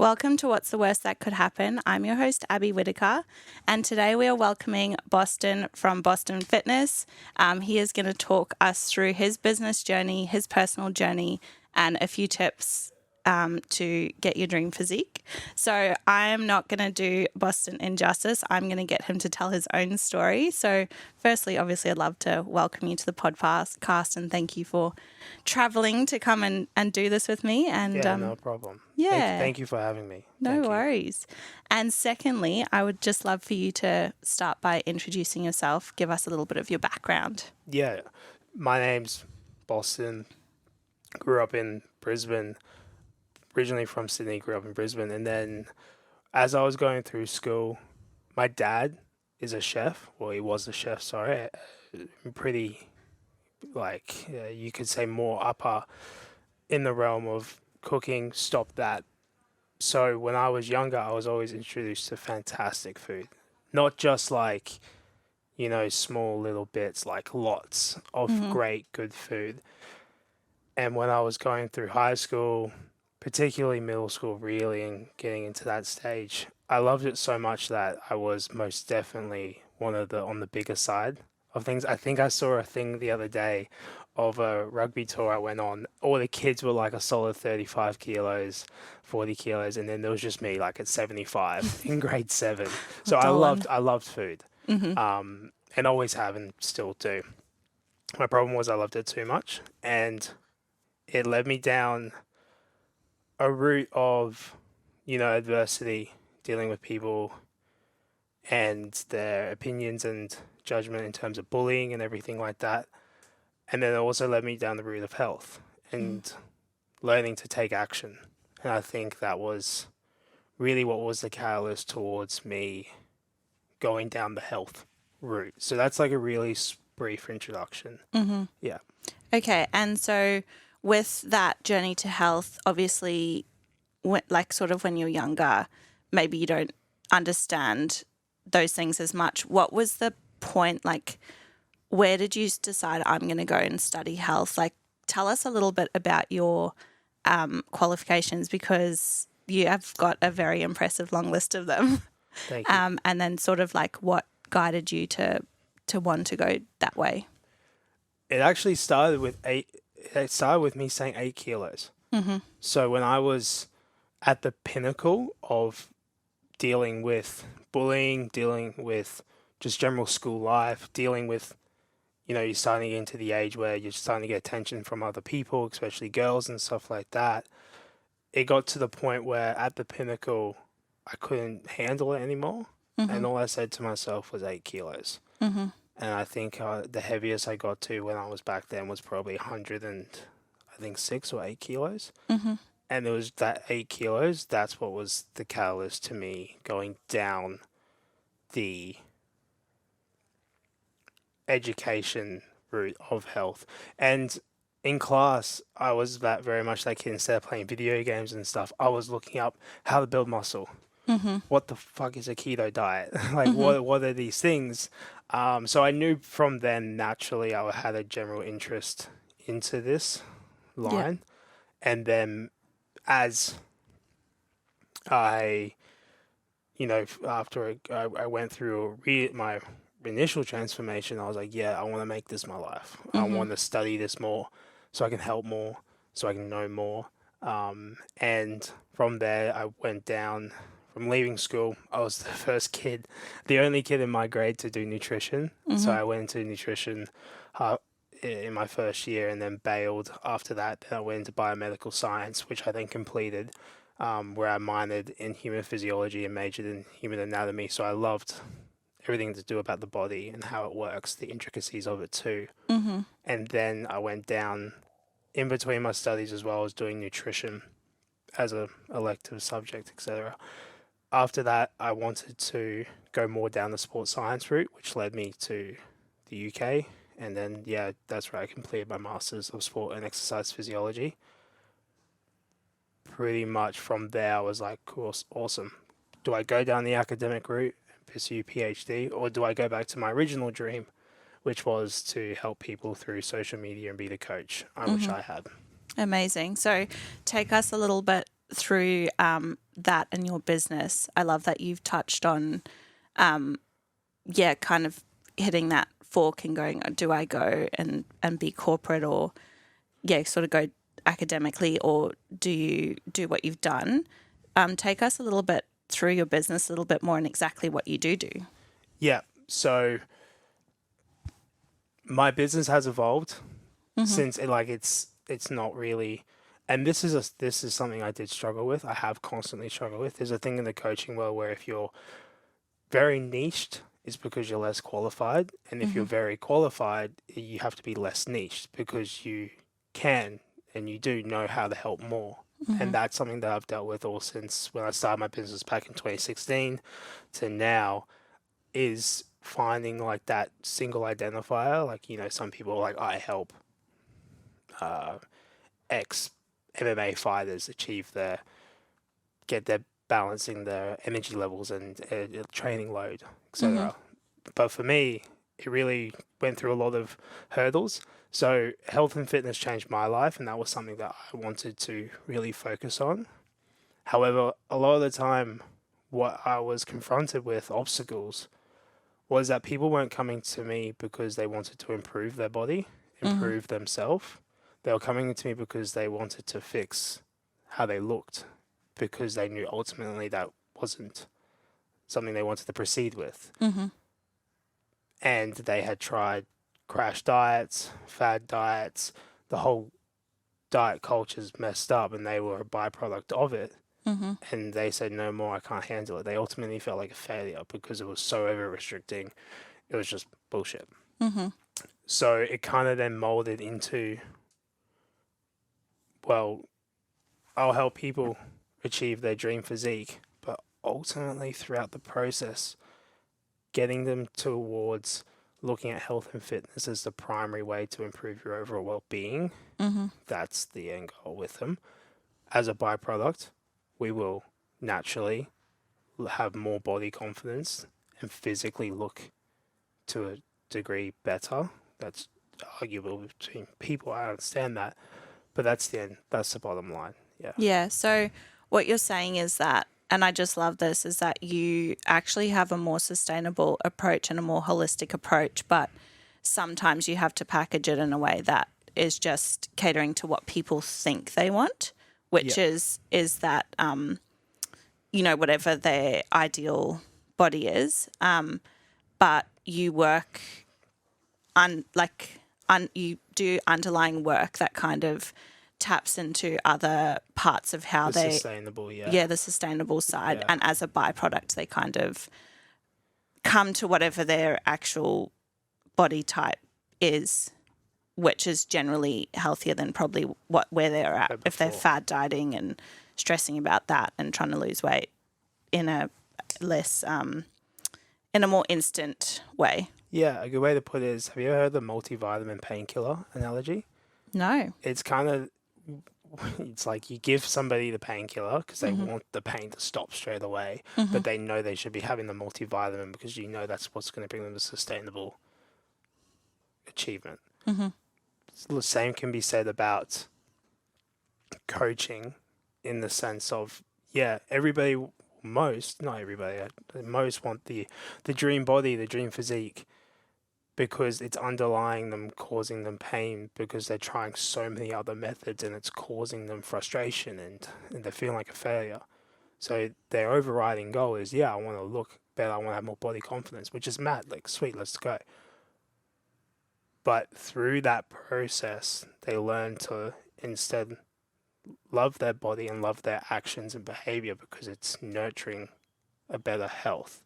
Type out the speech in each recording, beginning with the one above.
Welcome to What's the Worst That Could Happen. I'm your host, Abby Whitaker, and today we are welcoming Boston from Boston Fitness. He is going to talk us through his business journey, his personal journey, and a few tips to get your dream physique. So I'm not going to do Boston injustice. I'm going to get him to tell his own story. So firstly, obviously, I'd love to welcome you to the podcast and thank you for traveling to come and do this with me. And No problem. yeah. Thank you for having me. No worries. And secondly, I would just love for you to start by introducing yourself. Give us a little bit of your background. Yeah, my name's Boston. Grew up in Brisbane. Originally from Sydney, grew up in Brisbane. And then as I was going through school, my dad is a chef. Well, he was a chef, sorry. Pretty, you could say more upper in the realm of cooking. Stopped that. So when I was younger, I was always introduced to fantastic food. Not just small little bits, like lots of great, good food. And when I was going through high school, particularly middle school, really, and getting into that stage, I loved it so much that I was most definitely on the bigger side of things. I think I saw a thing the other day of a rugby tour I went on. All the kids were like a solid 35 kilos, 40 kilos, and then there was just me like at 75 in grade 7. So I loved food. And always have and still do. My problem was I loved it too much, and it led me down a route of, adversity, dealing with people and their opinions and judgment in terms of bullying and everything like that. And then it also led me down the route of health and learning to take action. And I think that was really what was the catalyst towards me going down the health route. So that's like a really brief introduction. Yeah. Okay. And so with that journey to health, obviously, when you're younger, maybe you don't understand those things as much. What was the point? Like, where did you decide I'm going to go and study health? Like, tell us a little bit about your qualifications, because you have got a very impressive long list of them. Thank you. And then sort of like what guided you to want to go that way? It actually started with me saying 8 kilos. So when I was at the pinnacle of dealing with bullying, dealing with just general school life, dealing with, you're starting to get into the age where you're starting to get attention from other people, especially girls and stuff like that. It got to the point where at the pinnacle, I couldn't handle it anymore. And all I said to myself was 8 kilos. And I think the heaviest I got to when I was back then was probably 6 or 8 kilos. And it was that 8 kilos, that's what was the catalyst to me going down the education route of health. And in class, I was that very much that kid. Instead of playing video games and stuff, I was looking up how to build muscle. What the fuck is a keto diet? What are these things? So I knew from then, naturally, I had a general interest into this line. And then as I, after I went through my initial transformation, I was like, yeah, I want to make this my life. I want to study this more so I can help more, so I can know more. And from there, I went down. From leaving school, I was the only kid in my grade to do nutrition. So I went into nutrition in my first year and then bailed after that. Then I went into biomedical science, which I then completed, where I minored in human physiology and majored in human anatomy. So I loved everything to do about the body and how it works, the intricacies of it too. And then I went down in between my studies as well as doing nutrition as a elective subject, etc. After that, I wanted to go more down the sports science route, which led me to the UK. And then, that's where I completed my Masters of Sport and Exercise Physiology. Pretty much from there, I was like, cool, awesome. Do I go down the academic route and pursue PhD, or do I go back to my original dream, which was to help people through social media and be the coach, which I had? Amazing. So take us a little bit through that and your business, I love that you've touched on, kind of hitting that fork and going, do I go and be corporate, or, sort of go academically, or do you do what you've done? Take us a little bit through your business, a little bit more, and exactly what you do. Yeah. So my business has evolved since it's not really, and this is something I did struggle with. I have constantly struggled with. There's a thing in the coaching world where if you're very niched, it's because you're less qualified, and if you're very qualified, you have to be less niched because you can and you do know how to help more. And that's something that I've dealt with all since when I started my business back in 2016 to now, is finding like that single identifier. Like, some people are like, I help X MMA fighters get their balancing their energy levels and training load, etc. But for me, it really went through a lot of hurdles. So health and fitness changed my life, and that was something that I wanted to really focus on. However, a lot of the time, what I was confronted with, obstacles, was that people weren't coming to me because they wanted to improve their body, improve themselves. They were coming to me because they wanted to fix how they looked, because they knew ultimately that wasn't something they wanted to proceed with. And they had tried crash diets, fad diets, the whole diet culture's messed up, and they were a byproduct of it. And they said, no more, I can't handle it. They ultimately felt like a failure because it was so over restricting. It was just bullshit. So it kind of then molded into, well, I'll help people achieve their dream physique, but ultimately throughout the process, getting them towards looking at health and fitness as the primary way to improve your overall well-being. That's the end goal with them. As a byproduct, we will naturally have more body confidence and physically look to a degree better. That's arguable between people. I understand that, but that's the end. That's the bottom line. Yeah. Yeah. So what you're saying is that, and I just love this, is that you actually have a more sustainable approach and a more holistic approach, but sometimes you have to package it in a way that is just catering to what people think they want, which is that, whatever their ideal body is. But you work you do underlying work that kind of taps into other parts of how the sustainable, the sustainable side. And as a byproduct, they kind of come to whatever their actual body type is, which is generally healthier than probably where they're at if they're fad dieting and stressing about that and trying to lose weight in a less in a more instant way. Yeah, a good way to put it is, have you ever heard the multivitamin painkiller analogy? No. It's like you give somebody the painkiller because they want the pain to stop straight away, but they know they should be having the multivitamin because that's what's going to bring them to sustainable achievement. The same can be said about coaching, in the sense of, everybody, not everybody, most want the dream body, the dream physique, because it's underlying them, causing them pain because they're trying so many other methods and it's causing them frustration and they're feeling like a failure. So their overriding goal is, I want to look better, I want to have more body confidence, which is mad, like, sweet, let's go. But through that process, they learn to instead love their body and love their actions and behavior because it's nurturing a better health.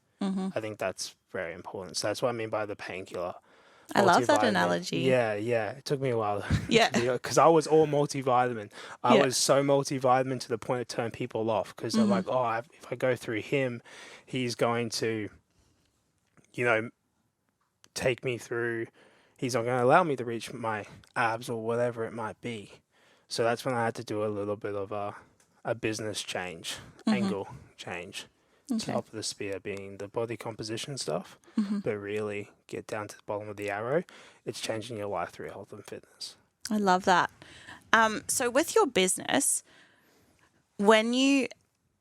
I think that's very important. So that's what I mean by the painkiller. I love that analogy. Yeah. It took me a while. Yeah. Because I was all multivitamin. I was so multivitamin to the point it turned people off because they're like, if I go through him, he's going to, take me through, he's not going to allow me to reach my abs or whatever it might be. So that's when I had to do a little bit of a business change, angle change. Okay. Top of the spear being the body composition stuff, but really get down to the bottom of the arrow. It's changing your life through health and fitness. I love that. So with your business, When you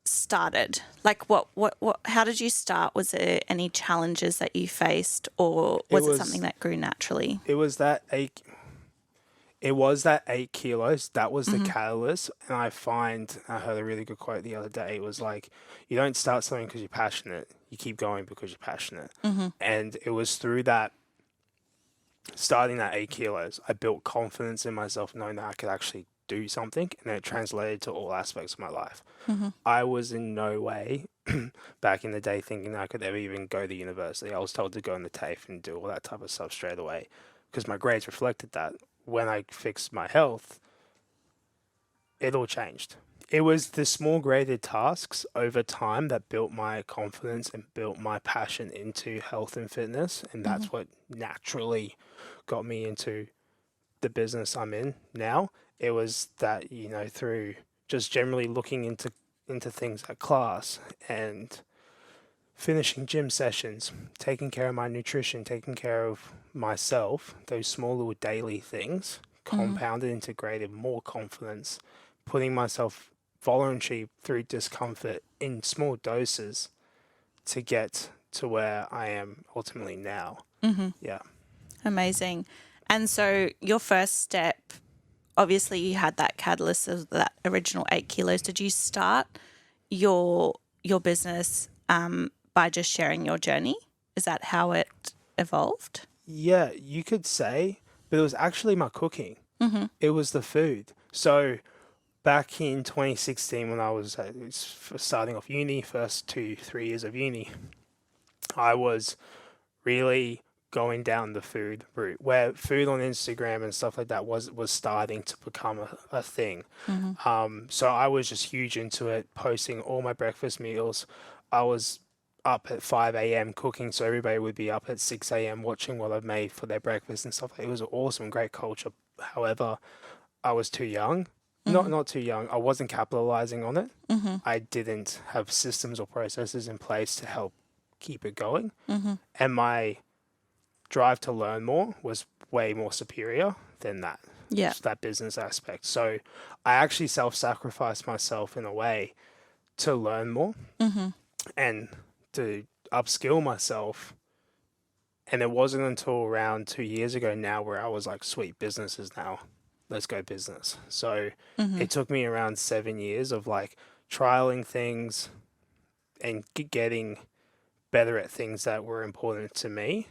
started, like what how did you start? Was there any challenges that you faced, or It was it something was that grew naturally? it was that 8 kilos. That was the Mm-hmm. catalyst. And I heard a really good quote the other day. It was like, you don't start something because you're passionate. You keep going because you're passionate. Mm-hmm. And it was through that, starting that 8 kilos, I built confidence in myself, knowing that I could actually do something. And then it translated to all aspects of my life. Mm-hmm. I was in no way back in the day thinking I could ever even go to university. I was told to go in the TAFE and do all that type of stuff straight away because my grades reflected that. When I fixed my health, it all changed. It was the small graded tasks over time that built my confidence and built my passion into health and fitness. And Mm-hmm. that's what naturally got me into the business I'm in now. It was that, through just generally looking into things like class and finishing gym sessions, taking care of my nutrition, taking care of myself, those small little daily things Mm-hmm. compounded, integrated more confidence, putting myself voluntary through discomfort in small doses to get to where I am ultimately now. Mm-hmm. Yeah. Amazing. And so your first step, obviously you had that catalyst of that original 8 kilos. Did you start your business by just sharing your journey? Is that how it evolved? Yeah, you could say, but it was actually my cooking. Mm-hmm. It was the food. So back in 2016, when I was starting off uni, first 3 years of uni, I was really going down the food route, where food on Instagram and stuff like that was starting to become a thing. Mm-hmm. So I was just huge into it, posting all my breakfast meals. I was up at 5 a.m. cooking, so everybody would be up at 6 a.m. watching what I've made for their breakfast and stuff. It was awesome, great culture. However, I was too young. Mm-hmm. Not too young. I wasn't capitalizing on it. Mm-hmm. I didn't have systems or processes in place to help keep it going. Mm-hmm. And my drive to learn more was way more superior than Yeah. that business aspect. So I actually self-sacrificed myself in a way to learn more Mm-hmm. and to upskill myself. And it wasn't until around 2 years ago now where I was like, sweet, business is now. Let's go business. So Mm-hmm. it took me around 7 years of like trialing things and getting better at things that were important to me.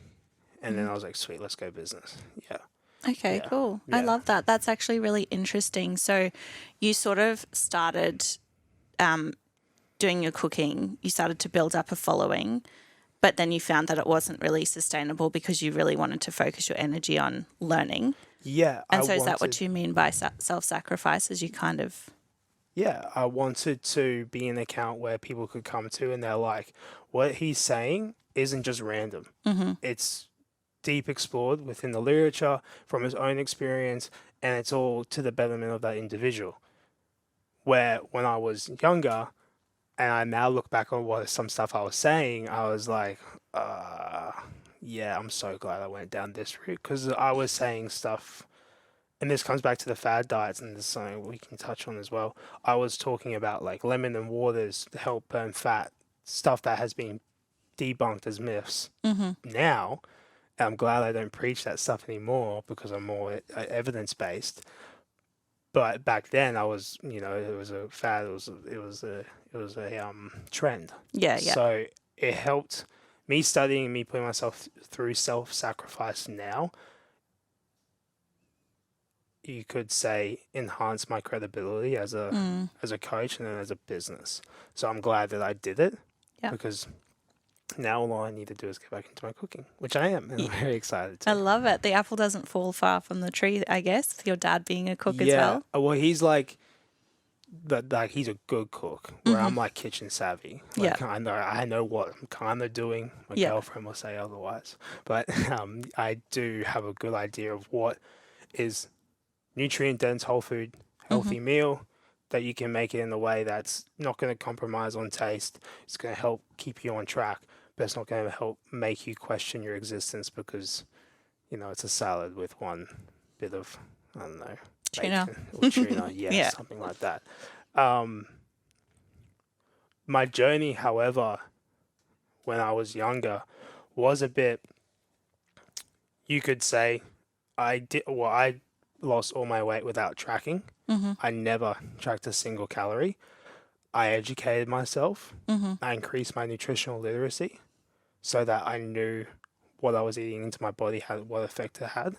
And then Mm-hmm. I was like, sweet, let's go business. Yeah. Okay, Yeah. cool. I Yeah. love that. That's actually really interesting. So you sort of started um, doing your cooking, you started to build up a following, but then you found that it wasn't really sustainable because you really wanted to focus your energy on learning. Yeah. And so is that what you mean by self-sacrifice? As you kind of... I wanted to be an account where people could come to and they're like, what he's saying isn't just random. Mm-hmm. It's deep explored within the literature from his own experience, and it's all to the betterment of that individual. Where when I was younger, and I now look back on what some stuff I was saying, I was like, yeah, I'm so glad I went down this route because I was saying stuff, and this comes back to the fad diets, and this is something we can touch on as well. I was talking about like lemon and waters to help burn fat, stuff that has been debunked as myths. Mm-hmm. Now, I'm glad I don't preach that stuff anymore because I'm more evidence based. But back then, I was, it was a fad. It was a trend. Yeah, yeah. So it helped me studying and me putting myself through self sacrifice. Now, you could say, enhance my credibility as a Mm. as a coach and then as a business. So I'm glad that I did it Yeah. because now all I need to do is get back into my cooking, which I am, and I'm very excited I to. love it. The apple doesn't fall far from the tree, I guess, with your dad being a cook as Yeah. well. Well, he's like, but like he's a good cook. Where Mm-hmm. I'm like kitchen savvy. Like Yeah. I know what I'm kind of doing. My Yeah. girlfriend will say otherwise, but I do have a good idea of what is nutrient dense, whole food, Mm-hmm. healthy meal that you can make it in a way that's not going to compromise on taste. It's going to help keep you on track, but it's not going to help make you question your existence because it's a salad with one bit of, I don't know, Tuna. bacon or tuna. Yeah, Yeah. something like that. Um, My journey, however, when I was younger, was a bit, you could say, I lost all my weight without tracking. Mm-hmm. I never tracked a single calorie. I educated myself. Mm-hmm. I increased my nutritional literacy so that I knew what I was eating into my body had what effect it had,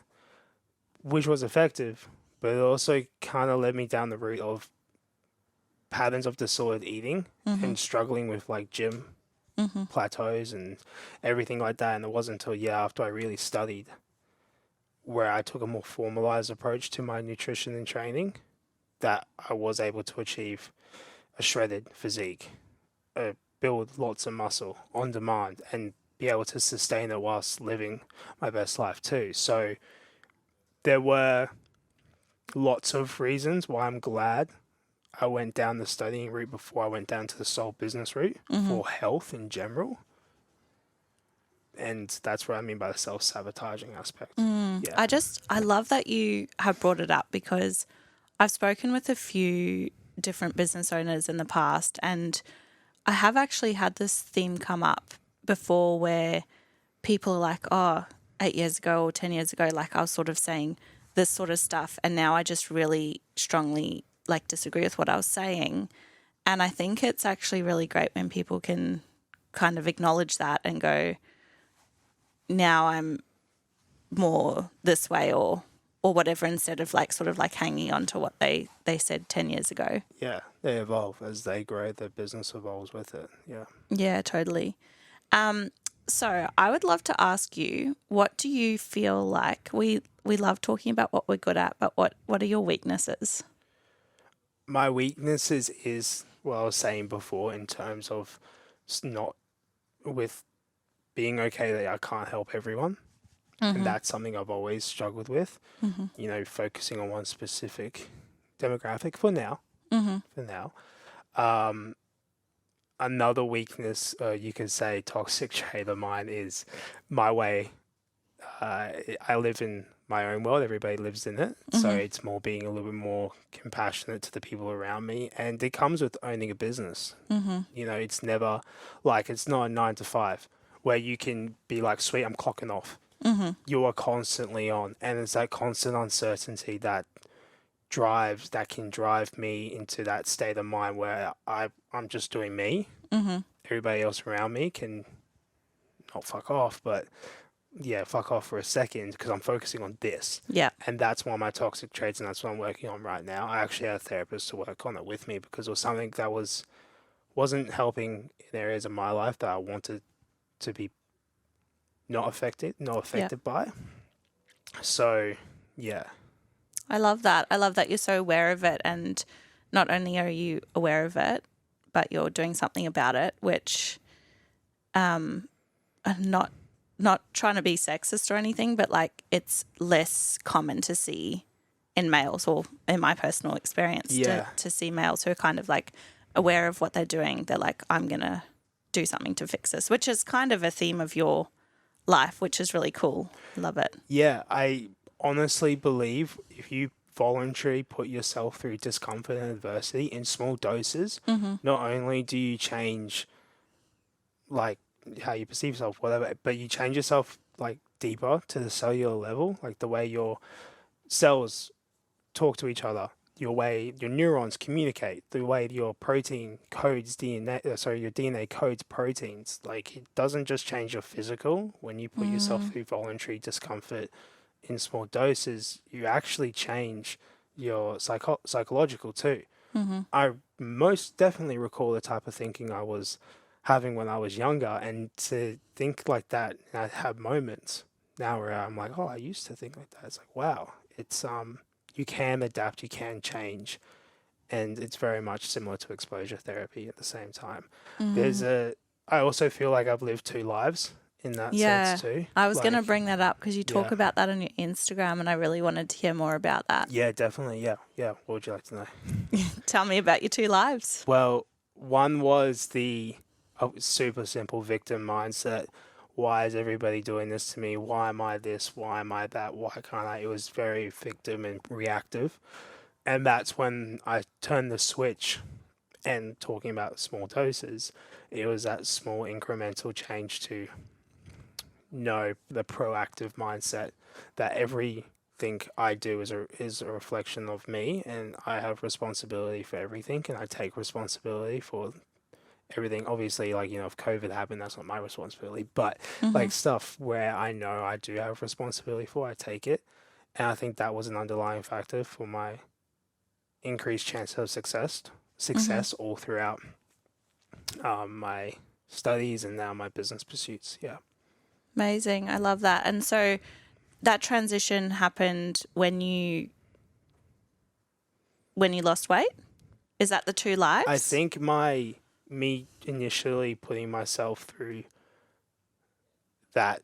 which was effective, but it also kind of led me down the route of patterns of disordered eating Mm-hmm. and struggling with like gym Mm-hmm. plateaus and everything like that. And it wasn't until after I really studied where I took a more formalized approach to my nutrition and training that I was able to achieve a shredded physique, build lots of muscle on demand, and be able to sustain it whilst living my best life too. So there were lots of reasons why I'm glad I went down the studying route before I went down to the sole business route Mm-hmm. for health in general. And that's what I mean by the self-sabotaging aspect. Yeah. I love that you have brought it up because I've spoken with a few different business owners in the past, and I have actually had this theme come up before where people are like, oh, 8 years ago or 10 years ago, like I was sort of saying this sort of stuff. And now I just really strongly like disagree with what I was saying. And I think it's actually really great when people can kind of acknowledge that and go, now I'm more this way or whatever, instead of like sort of like hanging on to what they said 10 years ago. Yeah. They evolve as they grow, their business evolves with it. Yeah. Yeah, totally. So I would love to ask you, what do you feel like we love talking about what we're good at, but what are your weaknesses? My weaknesses is what I was saying before in terms of not with being okay that I can't help everyone. And that's something I've always struggled with, focusing on one specific demographic for now. For now. Another weakness, you could say, toxic trait of mine is my way. I live in my own world. Everybody lives in it. So it's more being a little bit more compassionate to the people around me. And it comes with owning a business. It's never like, it's not a 9 to 5 where you can be like, sweet, I'm clocking off. You are constantly on. And it's that constant uncertainty that can drive me into that state of mind where I'm just doing me. Everybody else around me can not fuck off, but fuck off for a second because I'm focusing on this. Yeah. And that's one of my toxic traits, and that's what I'm working on right now. I actually had a therapist to work on it with me because it was something that wasn't helping in areas of my life that I wanted to be not affected by. So, yeah. I love that. I love that you're so aware of it, and not only are you aware of it, but you're doing something about it, which I'm not trying to be sexist or anything, but like it's less common to see in males, or in my personal experience, to see males who are kind of like aware of what they're doing. They're like, I'm going to do something to fix this, which is kind of a theme of your life, which is really cool. Love it. Yeah, I honestly believe if you voluntarily put yourself through discomfort and adversity in small doses, not only do you change like how you perceive yourself, whatever, but you change yourself like deeper to the cellular level, like the way your cells talk to each other, your way your neurons communicate, the way your protein codes DNA, your DNA codes proteins. Like it doesn't just change your physical when you put yourself through voluntary discomfort in small doses, you actually change your psychological too. I most definitely recall the type of thinking I was having when I was younger, and to think like that, I have moments now where I'm like, oh, I used to think like that. It's like, wow, it's you can adapt, you can change, and it's very much similar to exposure therapy at the same time. I also feel like I've lived two lives in that sense too. I was going to bring that up because you talk Yeah. about that on your Instagram, and I really wanted to hear more about that. Yeah, definitely. Yeah. What would you like to know? Tell me about your two lives. Well, one was the super simple victim mindset. Why is everybody doing this to me? Why am I this? Why am I that? Why can't I? It was very victim and reactive. And that's when I turned the switch And talking about small doses, it was that small incremental change to know the proactive mindset that everything I do is a reflection of me, and I have responsibility for everything, and I take responsibility for everything. Obviously, like, if COVID happened, that's not my responsibility, but Mm-hmm. like stuff where I know I do have responsibility for, I take it. And I think that was an underlying factor for my increased chance of Mm-hmm. success all throughout my studies and now my business pursuits. Yeah. Amazing. I love that. And so that transition happened when you lost weight? Is that the two I lives? think me initially putting myself through that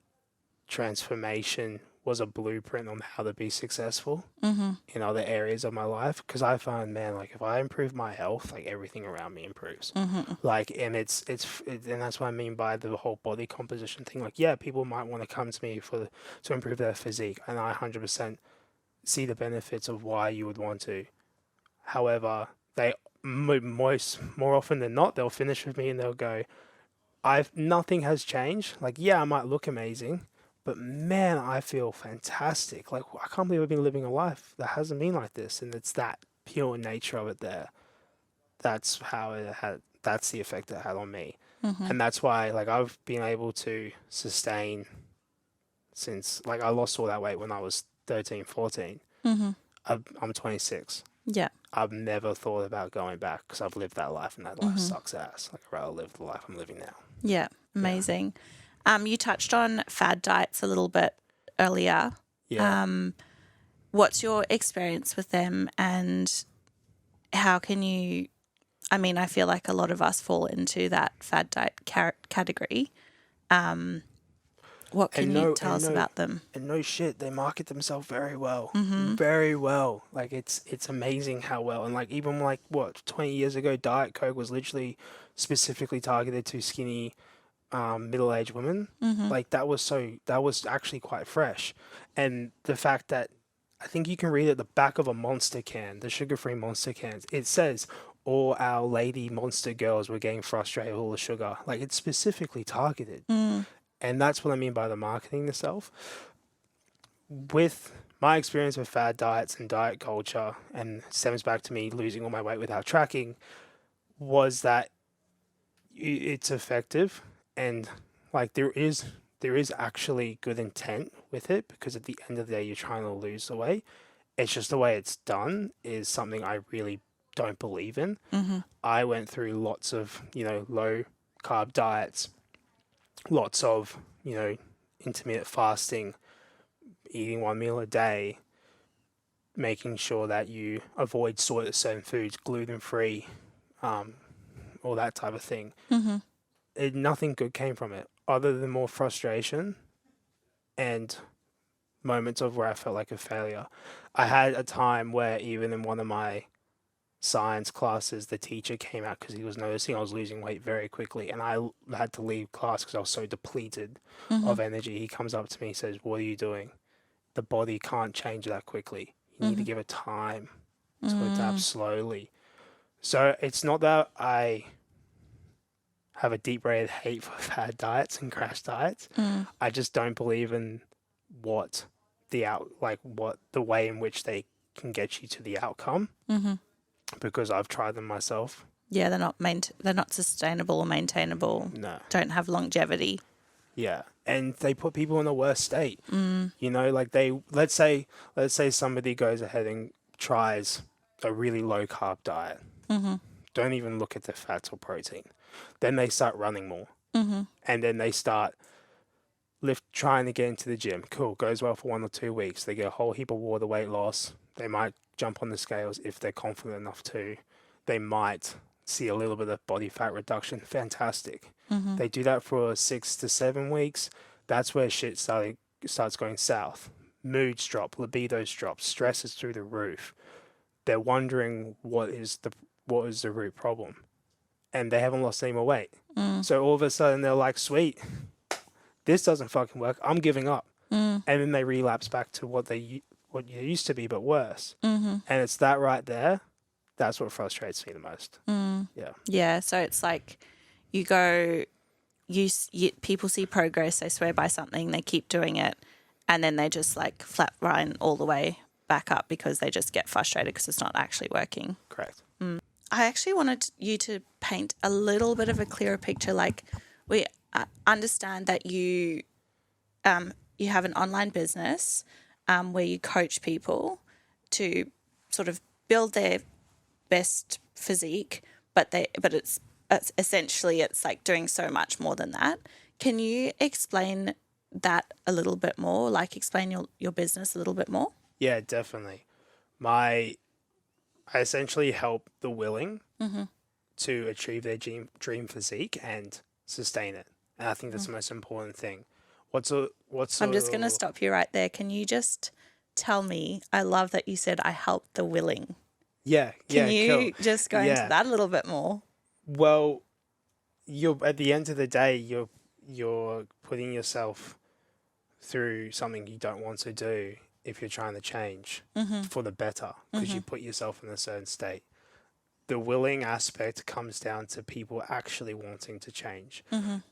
transformation was a blueprint on how to be successful Mm-hmm. in other areas of my life, because I found, man, like if I improve my health, like everything around me improves. Mm-hmm. Like, and and that's what I mean by the whole body composition thing. Like, yeah, people might want to come to me to improve their physique, and I 100% see the benefits of why you would want to. However, they more often than not, they'll finish with me and they'll go, I've nothing has changed. Like, yeah, I might look amazing, but man, I feel fantastic. Like, I can't believe I've been living a life that hasn't been like this, and it's that pure nature of it there. That's how it had. That's the effect it had on me, Mm-hmm. and that's why, like, I've been able to sustain since, like, I lost all that weight when I was 13, 14. Mm-hmm. I'm 26. Yeah. I've never thought about going back because I've lived that life, and that life Mm-hmm. sucks ass. Like, I'd rather live the life I'm living now. Yeah. Yeah. Amazing. You touched on fad diets a little bit earlier. Yeah. Um, what's your experience with them, and how can you? I mean, I feel like a lot of us fall into that fad diet category. What can And you no, tell us about them? and no shit, they market themselves very well, Mm-hmm. very well. Like, it's amazing how well. And like, even like what 20 years ago, Diet Coke was literally specifically targeted to skinny, middle-aged women. Mm-hmm. Like, that was actually quite fresh, and the fact that I think you can read at the back of a Monster can, the sugar-free Monster cans, it says, all our lady Monster girls were getting frustrated with all the sugar. Like, it's specifically targeted. Mm. And that's what I mean by the marketing itself. With my experience with fad diets and diet culture, and stems back to me losing all my weight without tracking, was that it's effective, and like there is actually good intent with it, because at the end of the day you're trying to lose the weight. It's just the way it's done is something I really don't believe in. Mm-hmm. I went through lots of, low carb diets, lots of, intermittent fasting, eating one meal a day, making sure that you avoid certain foods, gluten free, um, all that type of thing. Mm-hmm. Nothing good came from it other than more frustration and moments of where I felt like a failure. I had a time where even in one of my science classes, the teacher came out because he was noticing I was losing weight very quickly, and I had to leave class because I was so depleted Mm-hmm. of energy. He comes up to me and says, "What are you doing? The body can't change that quickly. You need to Mm-hmm. give it time to adapt Mm. slowly." So it's not that I have a deep-rooted hate for fad diets and crash diets. Mm. I just don't believe in what what the way in which they can get you to the outcome, Mm-hmm. because I've tried them myself. Yeah, they're not sustainable or maintainable. No. Don't have longevity. Yeah. And they put people in a worse state. Mm. Like let's say somebody goes ahead and tries a really low carb diet. Mm-hmm. Don't even look at the fats or protein. Then they start running more. Mm-hmm. And then they start trying to get into the gym. Cool, goes well for 1 or 2 weeks. They get a whole heap of water weight loss. They might jump on the scales if they're confident enough to. They might see a little bit of body fat reduction. Fantastic. Mm-hmm. They do that for 6 to 7 weeks. That's where shit starts going south. Moods drop, libidos drop, stress is through the roof. They're wondering what is the root problem, and they haven't lost any more weight. Mm. So all of a sudden they're like, "Sweet, this doesn't fucking work. I'm giving up." Mm. And then they relapse back to what you used to be, but worse. Mm-hmm. And it's that right there That's what frustrates me the most. Yeah. Yeah. So it's like you go, people see progress, they swear by something, they keep doing it, and then they just like flatline all the way back up because they just get frustrated because it's not actually working. Correct. I actually wanted you to paint a little bit of a clearer picture. Like, we understand that you have an online business where you coach people to sort of build their best physique, but it's essentially it's like doing so much more than that. Can you explain that a little bit more? Like, explain your business a little bit more? Yeah, definitely. I essentially help the willing to achieve their dream physique and sustain it. And I think that's the most important thing. I'm just going to stop you right there. Can you just tell me? I love that you said I help the willing. Yeah, Can yeah, you cool. just go into Yeah. that a little bit more? Well, you're at the end of the day, you're putting yourself through something you don't want to do if you're trying to change for the better because you put yourself in a certain state. The willing aspect comes down to people actually wanting to change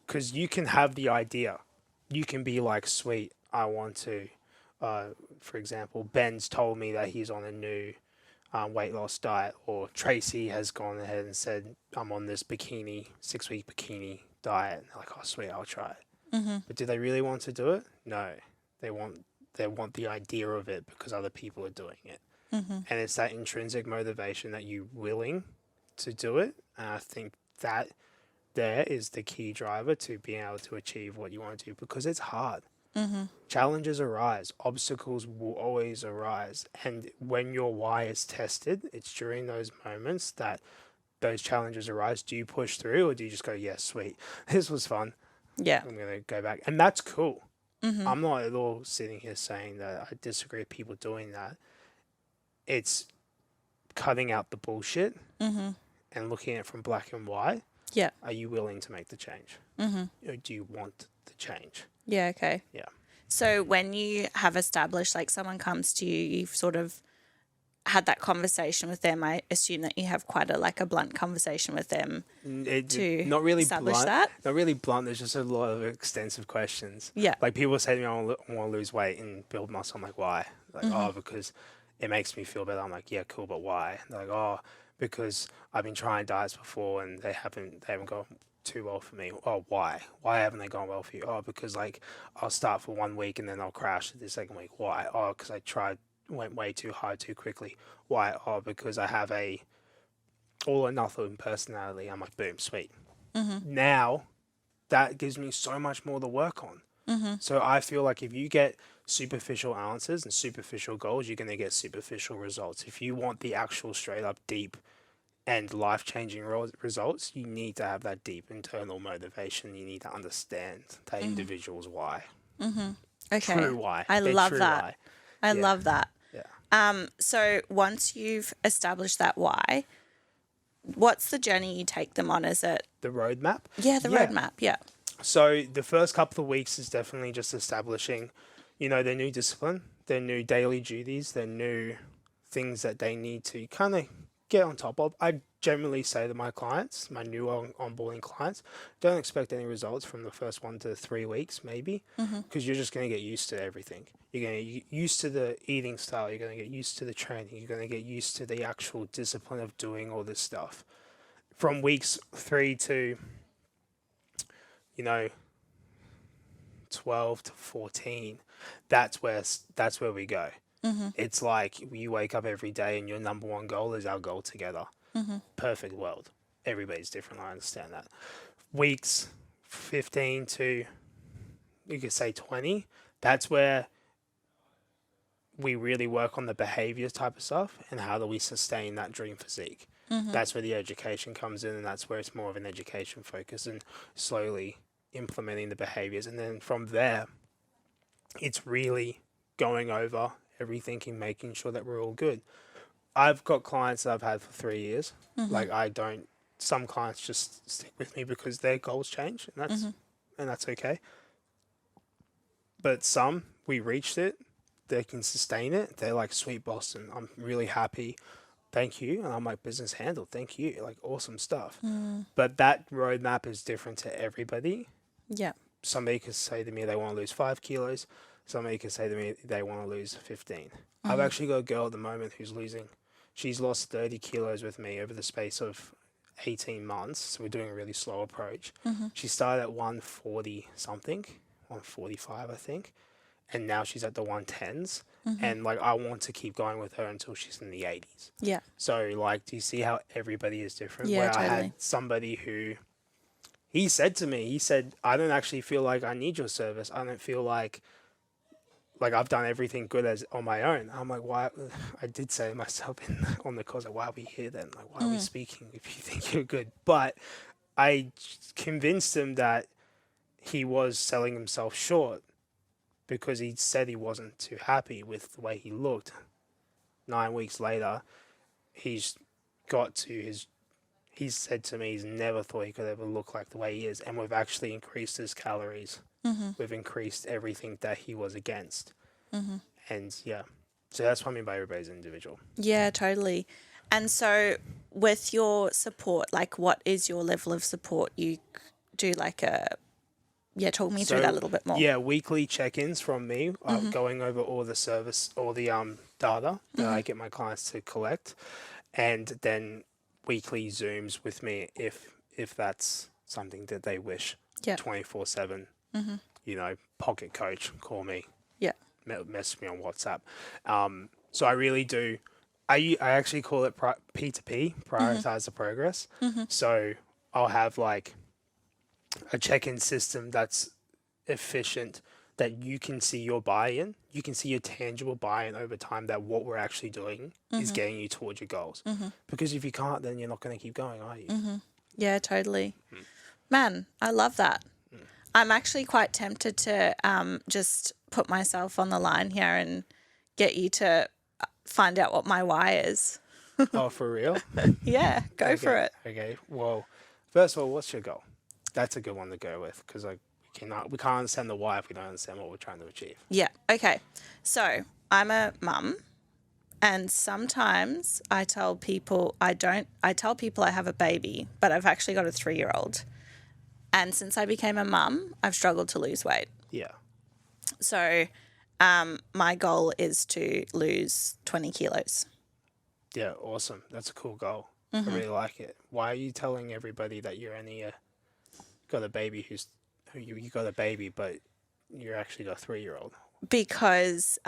because you can have the idea. You can be like, sweet, I want to. For example, Ben's told me that he's on a new weight loss diet, or Tracy has gone ahead and said, I'm on this 6-week bikini diet. And they're like, oh, sweet, I'll try it. But do they really want to do it? No. They want the idea of it because other people are doing it. And it's that intrinsic motivation that you're willing to do it. And I think that there is the key driver to being able to achieve what you want to do because it's hard. Challenges arise, obstacles will always arise. And when your why is tested, it's during those moments that those challenges arise. Do you push through or do you just go, yes, sweet, this was fun. Yeah. I'm going to go back. And that's cool. I'm not at all sitting here saying that I disagree with people doing that. It's cutting out the bullshit and looking at it from black and white. Yeah. Are you willing to make the change? Or do you want the change? Yeah. Okay. Yeah. So when you have established, like, someone comes to you, you've sort of had that conversation with them. I assume that you have quite a blunt conversation with them to not really establish blunt, that. Not really blunt. There's just a lot of extensive questions. Yeah. Like people say to me, I want to lose weight and build muscle. I'm like, why? Like, oh, because it makes me feel better. I'm like, yeah, cool, but why? They're like, oh, because I've been trying diets before and they haven't gone too well for me. Oh, why? Why haven't they gone well for you? Oh, because like I'll start for 1 week and then I'll crash the second week. Why? Oh, because I went way too high too quickly. Why? Oh, because I have a all or nothing personality. I'm like, boom, sweet. Now that gives me so much more to work on. So I feel like if you get superficial answers and superficial goals, you're going to get superficial results. If you want the actual straight up deep and life-changing results, you need to have that deep internal motivation. You need to understand that individual's why. Okay. True why. I Their love true that. why. I love that. Yeah. So once you've established that why, what's the journey you take them on? Is it The roadmap. the roadmap? Yeah. So the first couple of weeks is definitely just establishing, their new discipline, their new daily duties, their new things that they need to kind of get on top of. I generally say to my clients, my new onboarding clients, don't expect any results from the first 1 to 3 weeks, maybe, because you're just going to get used to everything. You're going to get used to the eating style. You're going to get used to the training. You're going to get used to the actual discipline of doing all this stuff. From weeks 3 to 12 to 14, that's where we go. It's like you wake up every day and your number one goal is our goal together. Perfect world. Everybody's different. I understand that. Weeks 15 to, you could say 20, that's where we really work on the behavior type of stuff and how do we sustain that dream physique. That's where the education comes in, and that's where it's more of an education focus and slowly implementing the behaviors. And then from there, it's really going over everything and making sure that we're all good. I've got clients that I've had for 3 years. Like some clients just stick with me because their goals change, and that's okay. But some, we reached it, they can sustain it. They're like, sweet Boston, I'm really happy. thank you. And I'm like, business handled, thank you. Like, awesome stuff. But that roadmap is different to everybody. Yeah. Somebody could say to me they want to lose 5 kilos. Somebody could say to me they want to lose 15. I've actually got a girl at the moment who's losing, she's lost 30 kilos with me over the space of 18 months. So we're doing a really slow approach. She started at 140 something, 145, I think. And now she's at the 110s. And like, I want to keep going with her until she's in the 80s. Yeah. So like, do you see how everybody is different? Yeah, Where I totally. had somebody who, he said to me, he said, I don't actually feel like I need your service. I don't feel like I've done everything good as on my own. I'm like, why? I did say to myself on the call, like, why are we here then? Like, why are we speaking if you think you're good? But I convinced him that he was selling himself short because he said he wasn't too happy with the way he looked. 9 weeks later, he's got to his. He's said to me he's never thought he could ever look like the way he is, and we've actually increased his calories. We've increased everything that he was against, and yeah, so that's what I mean by everybody's individual. Yeah, totally. And so with your support, like what is your level of support? You do like talk me through that a little bit more. Yeah, weekly check-ins from me, going over all the service, all the data that I get my clients to collect, and then weekly Zooms with me if that's something that they wish. Yeah. 24/7. You know, pocket coach, call me. Yeah. Message me on WhatsApp. So I really do. I actually call it P2P, prioritize the progress. So I'll have like a check-in system that's efficient, that you can see your buy-in, you can see your tangible buy-in over time, that what we're actually doing is getting you towards your goals. Because if you can't, then you're not going to keep going, are you? Yeah, totally. Man, I love that. I'm actually quite tempted to just put myself on the line here and get you to find out what my why is. Oh, for real? Yeah, go for it. Okay. Well, first of all, what's your goal? That's a good one to go with, because like we can't understand the why if we don't understand what we're trying to achieve. Yeah. Okay. So I'm a mum, and sometimes I tell people I have a baby, but I've actually got a 3-year-old. And since I became a mum, I've struggled to lose weight. Yeah. So my goal is to lose 20 kilos. Yeah, awesome. That's a cool goal. I really like it. Why are you telling everybody that you're only got a baby you got a baby, but you're actually got a 3-year-old? Because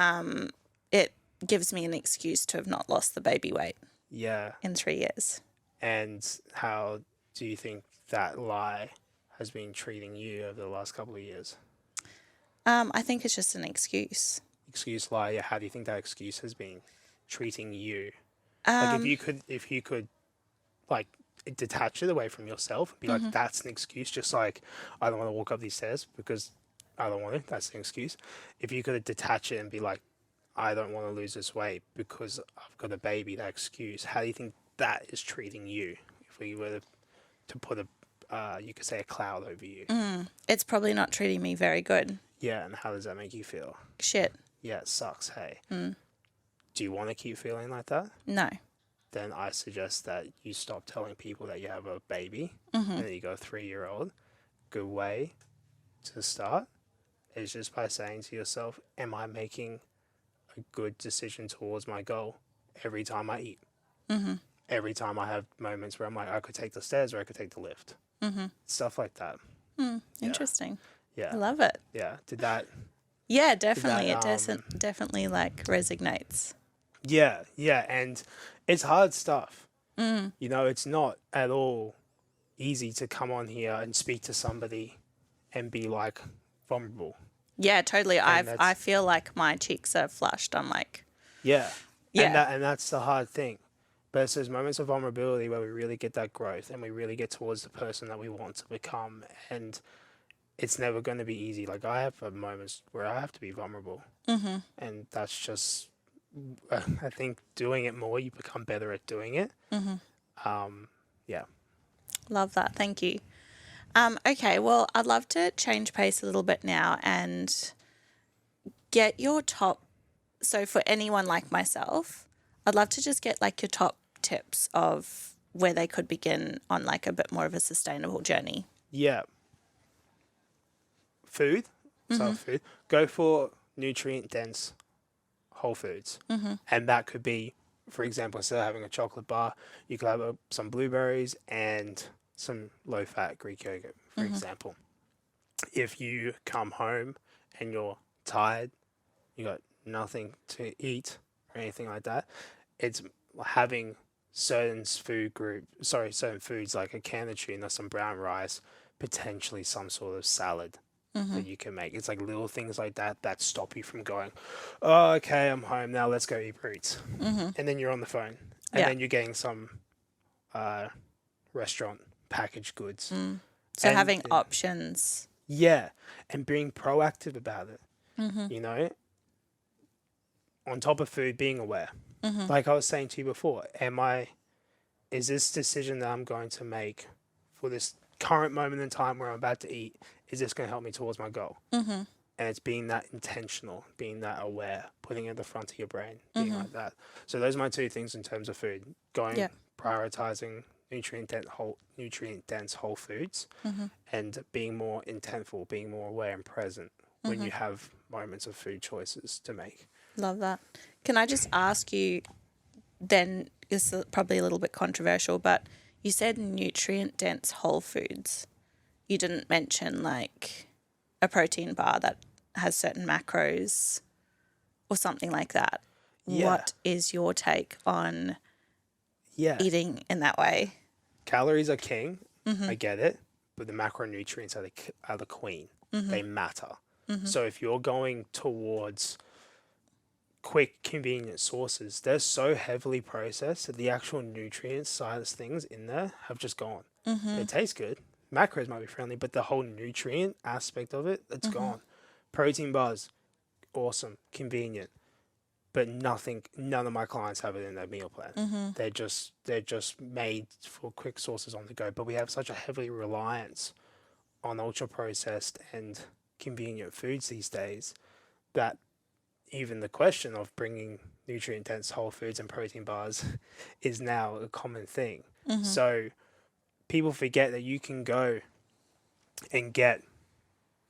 it gives me an excuse to have not lost the baby weight. Yeah. In 3 years. And how do you think that lie has been treating you over the last couple of years? I think it's just an excuse. Excuse, lie. Yeah. How do you think that excuse has been treating you? Like if you could like detach it away from yourself and be like, that's an excuse. Just like, I don't want to walk up these stairs because I don't want to. That's an excuse. If you could detach it and be like, I don't want to lose this weight because I've got a baby, that excuse. How do you think that is treating you? If we were to put you could say a cloud over you. It's probably not treating me very good. Yeah, and how does that make you feel? Shit. Yeah, it sucks, hey. Do you want to keep feeling like that? No. Then I suggest that you stop telling people that you have a baby and that you got a 3-year-old. Good way to start is just by saying to yourself, am I making a good decision towards my goal every time I eat? Every time I have moments where I'm like, I could take the stairs or I could take the lift. Stuff like that. Interesting. Yeah. I love it. Yeah. Did that? Yeah, definitely. It definitely like resonates. Yeah. Yeah. And it's hard stuff. You know, it's not at all easy to come on here and speak to somebody and be like vulnerable. Yeah, totally. I feel like my cheeks are flushed. I'm like, yeah. Yeah. And that's the hard thing. But it's those moments of vulnerability where we really get that growth and we really get towards the person that we want to become. And it's never going to be easy. Like, I have moments where I have to be vulnerable. And that's just, I think doing it more, you become better at doing it. Yeah. Love that. Thank you. Okay, well, I'd love to change pace a little bit now and get your top. So for anyone like myself, I'd love to just get like your top tips of where they could begin on like a bit more of a sustainable journey? Yeah. Food. So food. Go for nutrient dense whole foods. And that could be, for example, instead of having a chocolate bar, you could have some blueberries and some low fat Greek yogurt, for example. If you come home and you're tired, you got nothing to eat or anything like that, it's having certain foods like a can of tuna, some brown rice, potentially some sort of salad that you can make. It's like little things like that that stop you from going, oh, okay, I'm home now, let's go eat Uber. And then you're on the phone, and then you're getting some restaurant packaged goods. So And having options. yeah, and being proactive about it, you know, on top of food, being aware. Like I was saying to you before, is this decision that I'm going to make for this current moment in time where I'm about to eat, is this going to help me towards my goal? And it's being that intentional, being that aware, putting it at the front of your brain, being like that. So those are my two things in terms of food: prioritizing nutrient dense whole foods, and being more intentful, being more aware and present when you have moments of food choices to make. Love that. Can I just ask you then, this is probably a little bit controversial, but you said nutrient dense whole foods. You didn't mention like a protein bar that has certain macros or something like that. Yeah. What is your take on eating in that way? Calories are king. I get it. But the macronutrients are the queen. They matter. So if you're going towards quick, convenient sources, they're so heavily processed that the actual nutrient side of things in there have just gone. They taste good. Macros might be friendly, but the whole nutrient aspect of it, it's gone. Protein bars, awesome, convenient, but none of my clients have it in their meal plan. They're just made for quick sources on the go. But we have such a heavy reliance on ultra processed and convenient foods these days that even the question of bringing nutrient dense whole foods and protein bars is now a common thing. So people forget that you can go and get,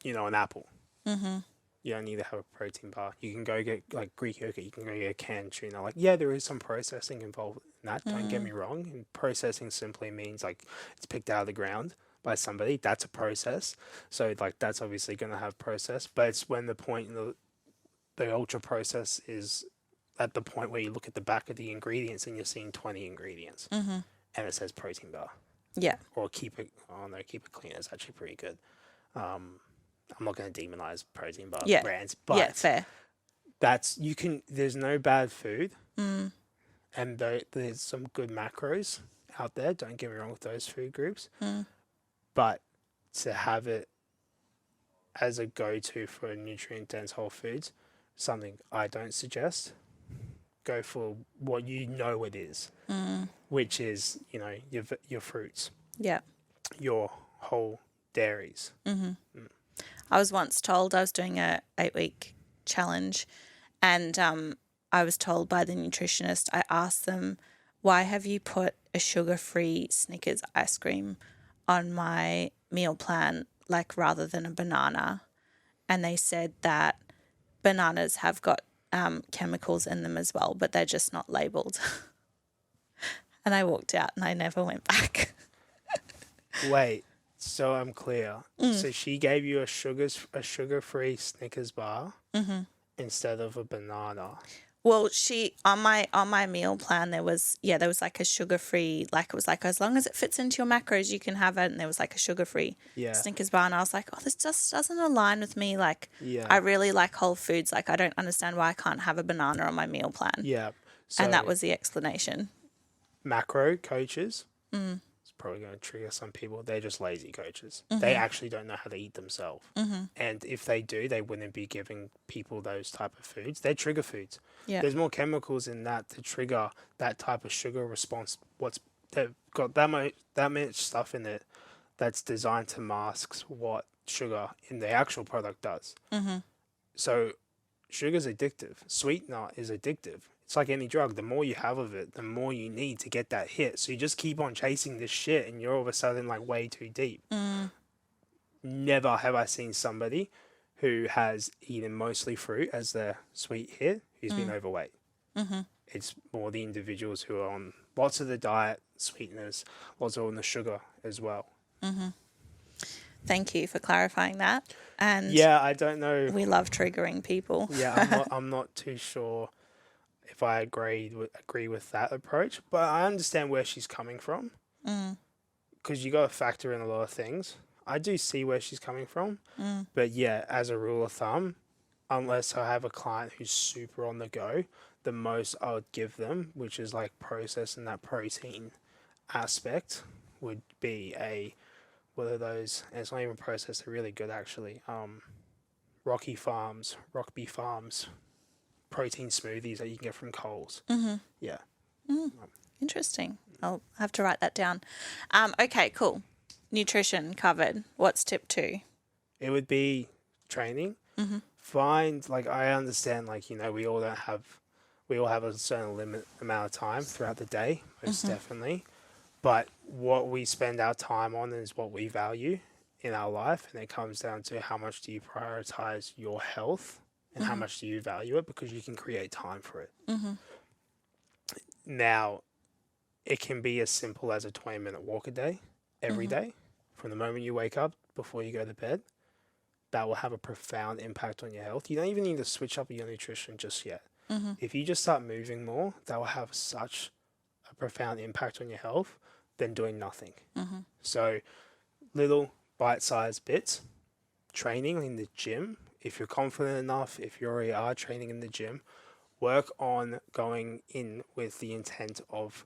an apple. You don't need to have a protein bar. You can go get like Greek yogurt. You can go get a canned tuna. Like, yeah, there is some processing involved in that. Don't get me wrong. And processing simply means like it's picked out of the ground by somebody. That's a process. So like that's obviously going to have process. But it's when the point the ultra process is at the point where you look at the back of the ingredients and you're seeing 20 ingredients and it says protein bar. Yeah. Or keep it clean. It's actually pretty good. I'm not going to demonize protein bar brands, but fair. There's no bad food, and there's some good macros out there. Don't get me wrong with those food groups, but to have it as a go-to for nutrient dense whole foods, something I don't suggest. Go for what you know it is, which is your fruits, your whole dairies. I was once told I was doing a 8-week challenge, and I was told by the nutritionist, I asked them, why have you put a sugar-free Snickers ice cream on my meal plan, like rather than a banana? And they said that bananas have got chemicals in them as well, but they're just not labelled. And I walked out and I never went back. Wait. So I'm clear. So she gave you a sugar-free Snickers bar instead of a banana. Well, she on my meal plan there was like a sugar-free, like it was like as long as it fits into your macros you can have it, and there was like a sugar-free Snickers bar, and I was like, oh, this just doesn't align with me. Like I really like whole foods. Like I don't understand why I can't have a banana on my meal plan. Yeah. So and that was the explanation. Macro coaches. Probably going to trigger some people. They're just lazy coaches. They actually don't know how to eat themselves. And if they do, they wouldn't be giving people those type of foods. They're trigger foods. Yeah. There's more chemicals in that to trigger that type of sugar response. They've got that much stuff in it that's designed to mask what sugar in the actual product does. So sugar's addictive. Sweetener is addictive. It's like any drug. The more you have of it, the more you need to get that hit. So you just keep on chasing this shit and you're all of a sudden like way too deep. Never have I seen somebody who has eaten mostly fruit as their sweet hit who's been overweight. It's more the individuals who are on lots of the diet, sweeteners, lots of on the sugar as well. Thank you for clarifying that. And Yeah, I don't know. we love triggering people. Yeah, I'm not too sure if I agree with that approach, but I understand where she's coming from. Because you got to factor in a lot of things. I do see where she's coming from, but yeah, as a rule of thumb, unless I have a client who's super on the go, the most I would give them, which is like processing that protein aspect, would be what are those? And it's not even processed; they're really good actually. Rockby Farms protein smoothies that you can get from Coles. Yeah. Interesting. I'll have to write that down. Okay, cool. Nutrition covered. What's tip 2? It would be training. Find, like, I understand, like, we all have a certain limit amount of time throughout the day, most definitely. But what we spend our time on is what we value in our life, and it comes down to how much do you prioritize your health and how much do you value it, because you can create time for it. Now, it can be as simple as a 20-minute walk a day, every day, from the moment you wake up before you go to bed. That will have a profound impact on your health. You don't even need to switch up your nutrition just yet. If you just start moving more, that will have such a profound impact on your health than doing nothing. So little bite-sized bits, training in the gym. If you're confident enough, if you already are training in the gym, work on going in with the intent of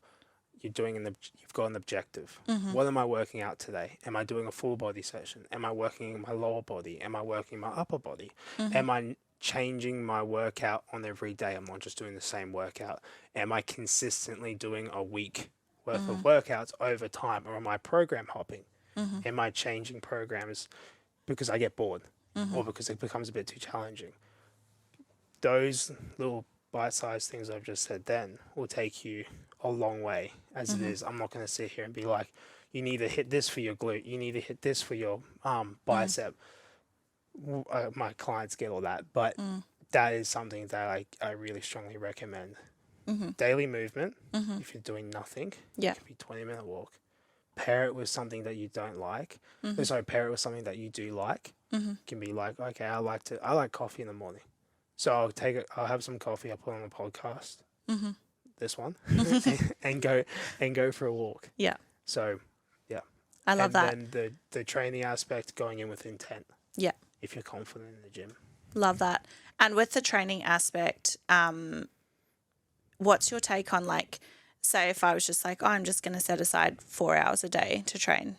you've got an objective. What am I working out today? Am I doing a full body session? Am I working my lower body? Am I working my upper body? Am I changing my workout on every day? I'm not just doing the same workout. Am I consistently doing a week worth of workouts over time, or am I program hopping? Am I changing programs because I get bored or because it becomes a bit too challenging? Those little bite-sized things I've just said then will take you a long way as it is. I'm not going to sit here and be like, you need to hit this for your glute, you need to hit this for your bicep. My clients get all that, but that is something that I really strongly recommend. Daily movement, if you're doing nothing, it could be 20-minute walk. Pair it with something that you don't like. Pair it with something that you do like. It can be like, okay, I like coffee in the morning. So I'll have some coffee, I'll put on a podcast, this one, and go for a walk. Yeah. So, yeah. I love that. And then the training aspect, going in with intent. Yeah. If you're confident in the gym. Love that. And with the training aspect, what's your take on, like, say if I was just like, oh, I'm just going to set aside 4 hours a day to train?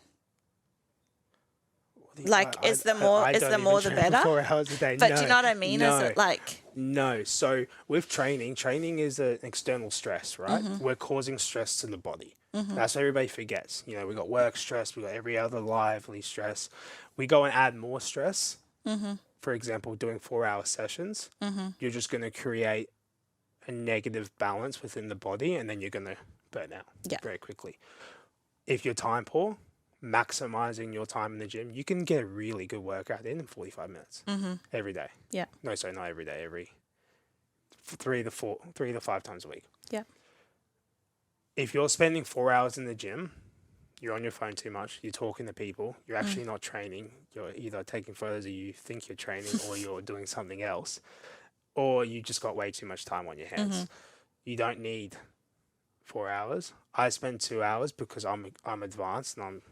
Like, is the more the better? 4 hours a day. But no, do you know what I mean? No, is it like... No. So with training is an external stress, right? We're causing stress to the body. That's what everybody forgets. We got work stress. We got every other lively stress. We go and add more stress. For example, doing 4-hour sessions, you're just going to create a negative balance within the body, and then you're going to burn out very quickly. If you're time poor, maximizing your time in the gym, you can get a really good workout in 45 minutes every day. Yeah. No, sorry, not every day. Every 3 to 5 times a week. Yeah. If you're spending 4 hours in the gym, you're on your phone too much, you're talking to people, you're actually not training, you're either taking photos of you think you're training or you're doing something else, or you just got way too much time on your hands. You don't need 4 hours. I spend 2 hours because I'm advanced and I'm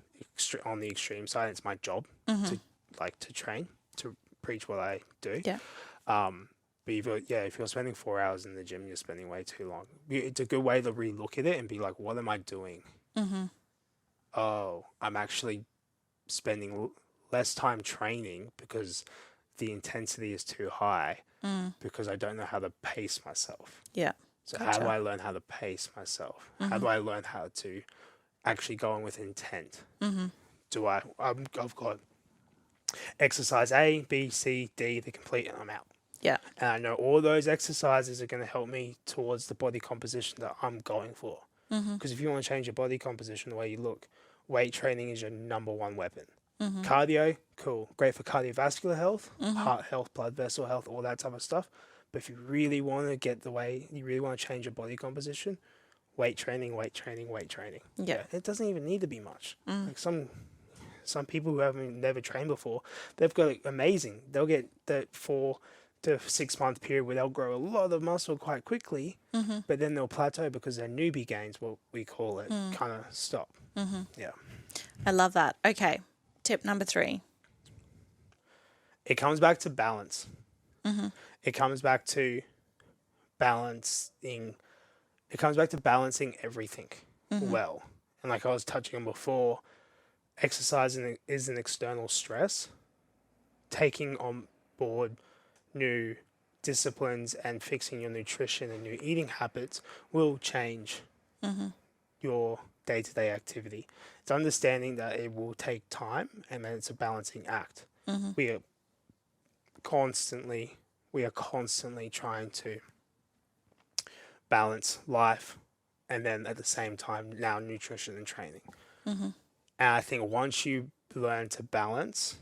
on the extreme side. It's my job to train, to preach what I do. Yeah. But if you're spending 4 hours in the gym, you're spending way too long. It's a good way to relook at it and be like, what am I doing? Oh, I'm actually spending less time training because the intensity is too high because I don't know how to pace myself. Yeah. So how do I learn how to pace myself? How do I learn how to actually go in with intent? I've got exercise A, B, C, D, the complete, and I'm out. Yeah. And I know all those exercises are going to help me towards the body composition that I'm going for. Because if you want to change your body composition, the way you look, weight training is your number one weapon. Cardio, cool. Great for cardiovascular health, heart health, blood vessel health, all that type of stuff. But if you really want to you really want to change your body composition, weight training, weight training, weight training. Yeah. It doesn't even need to be much. Like some people who haven't never trained before, they've got amazing. They'll get the 4 to 6 month period where they'll grow a lot of muscle quite quickly, but then they'll plateau because their newbie gains, what we call it, kind of stop. Yeah. I love that. Okay. Tip number 3. It comes back to balance. It comes back to balancing. It comes back to balancing everything well. And like I was touching on before, exercising is an external stress. Taking on board new disciplines and fixing your nutrition and new eating habits will change your day-to-day activity. It's understanding that it will take time and that it's a balancing act. We are constantly trying to balance life and then at the same time now nutrition and training. And I think once you learn to balance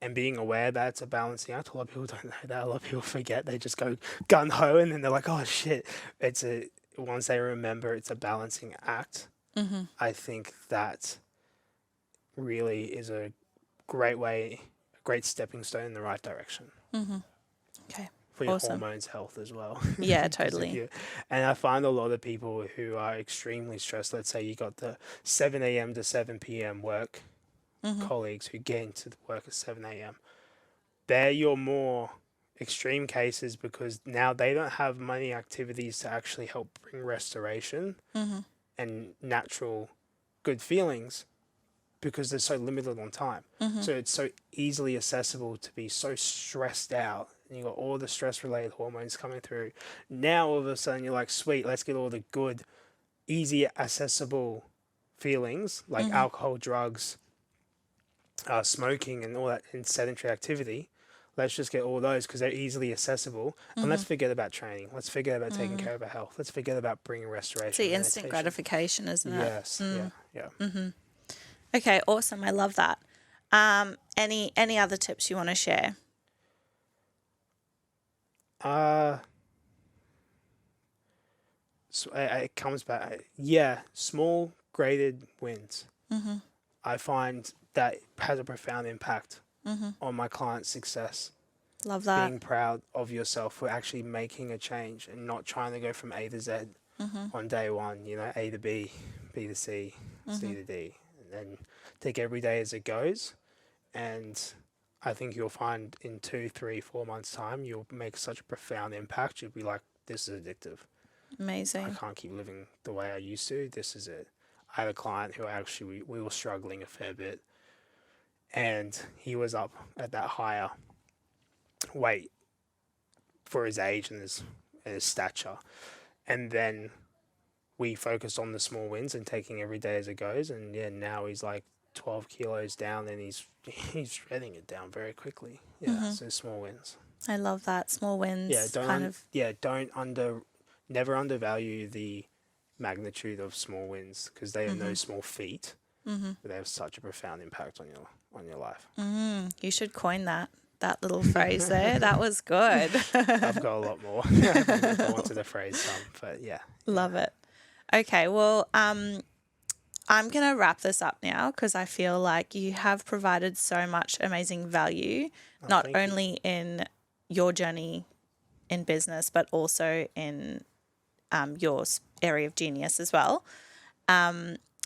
and being aware that it's a balancing act, a lot of people don't know that. A lot of people forget. They just go gung-ho and then they're like, oh shit. Once they remember it's a balancing act, I think that really is a great stepping stone in the right direction. Okay. For your Awesome. hormones health as well. Yeah, totally. And I find a lot of people who are extremely stressed, let's say you got the 7 a.m. to 7 p.m. work colleagues who get into the work at 7 a.m. They're your more extreme cases because now they don't have many activities to actually help bring restoration and natural good feelings because they're so limited on time. So it's so easily accessible to be so stressed out and you got all the stress related hormones coming through. Now all of a sudden you're like, sweet, let's get all the good, easy, accessible feelings like alcohol, drugs, smoking and all that in sedentary activity. Let's just get all those because they're easily accessible. And let's forget about training. Let's forget about taking care of our health. Let's forget about bringing restoration. It's the instant gratification, isn't it? Yes. Yeah. Okay, awesome. I love that. Any other tips you want to share? So it comes back. Small graded wins. I find that has a profound impact on my client's success. Love that. Being proud of yourself for actually making a change and not trying to go from A to Z on day one, A to B, B to C, C to D, and then take every day as it goes. And I think you'll find in 2, 3, 4 months' time, you'll make such a profound impact. You'll be like, this is addictive. Amazing. I can't keep living the way I used to. This is it. I had a client who actually, we were struggling a fair bit. And he was up at that higher weight for his age and his stature. And then we focused on the small wins and taking every day as it goes. And now he's like 12 kilos down and he's shredding it down very quickly. So small wins. I love that. Small wins. Never undervalue the magnitude of small wins because they are no small feat, but they have such a profound impact on your life. You should coin that little phrase there. That was good. I've got a lot more. I wanted to phrase some, but yeah. Love it. Okay, well, I'm going to wrap this up now because I feel like you have provided so much amazing value, not only in your journey in business, but also in your area of genius as well.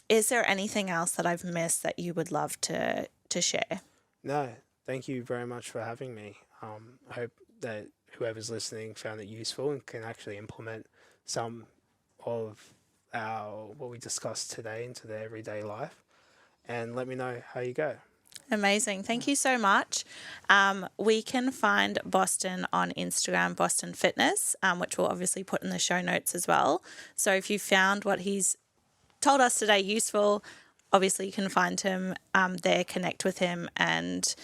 Is there anything else that I've missed that you would love to share? No, thank you very much for having me. I hope that whoever's listening found it useful and can actually implement some of what we discussed today into their everyday life. And let me know how you go. Amazing. Thank you so much. We can find Boston on Instagram, Boston Fitness, which we'll obviously put in the show notes as well. So if you found what he's told us today useful, obviously you can find him there, connect with him, and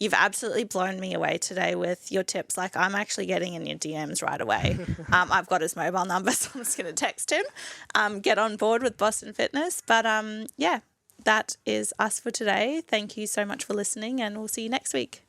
you've absolutely blown me away today with your tips. Like, I'm actually getting in your DMs right away. I've got his mobile number, so I'm just going to text him, get on board with Boston Fitness. But yeah, that is us for today. Thank you so much for listening, and we'll see you next week.